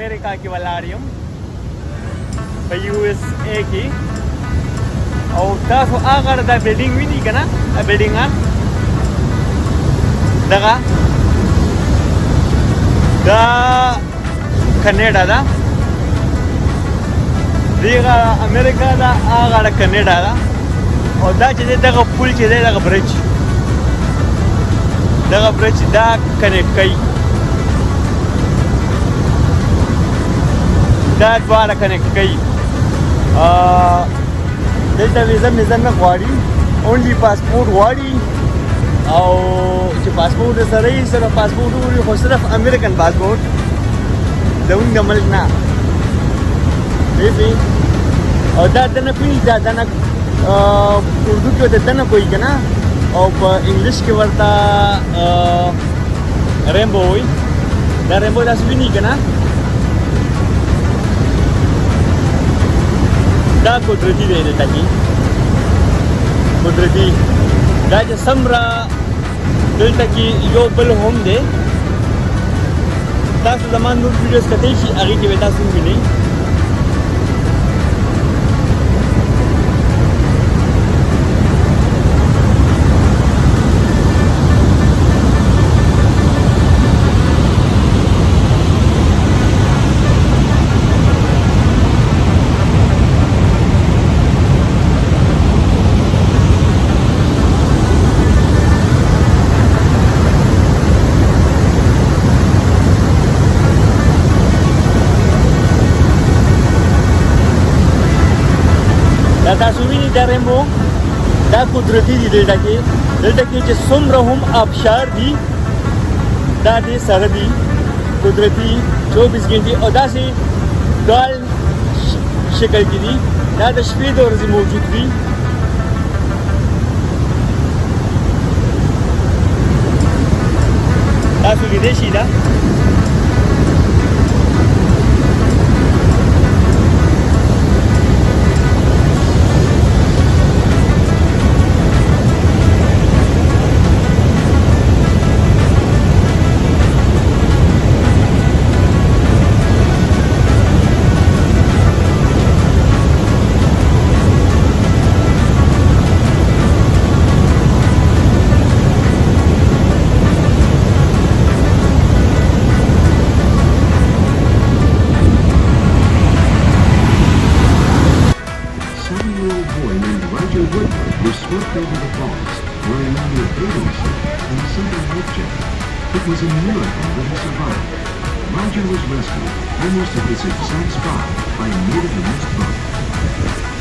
Amerika کې ولاړ یم په USA کې او تاسو هغه د بلډینګ ویني کنه بلډینګ دغه دا کاناډا دا دیغه امریکا دا هغه کاناډا دا او دا چې دغه پول چې دغه برج دا کنیکټ کوي دا دواړه کنیکټ کوي دلته ویزه نه غواړي اونلی پاسپورت غواړي او چې پاسپورت سره یې سره پاسپورت وړي خو صرف امریکن پاسپورت زموږ د ملک نه او دا دنه کوي دا دنه اردو کې ورته دنه کوي که نه او په انګلیش کې ورته ریمبو وایي دا ریمبو داسې ویني که نه دا قدرتي دی دلته کې قدرتي دا چې څومره دلته کې یو بل هم دی تاسو زما نور ویډیوز کتلی شي هغې کې به تاسو ووینئ تاسو وینئ دا ریمبو دا قدرتي دي دلته کې چې څومره هم آبشار دي دا دې سره دي قدرتي 24 ګنټې او داسې ډال شکل کې دي دا د شپې د ورځې موجود دي تاسو لیدلی شئ دا over the falls, wearing only a bathing suit and a simple life jacket. It was a miracle that he survived. Roger was rescued almost at this exact spot by a native-announced boat.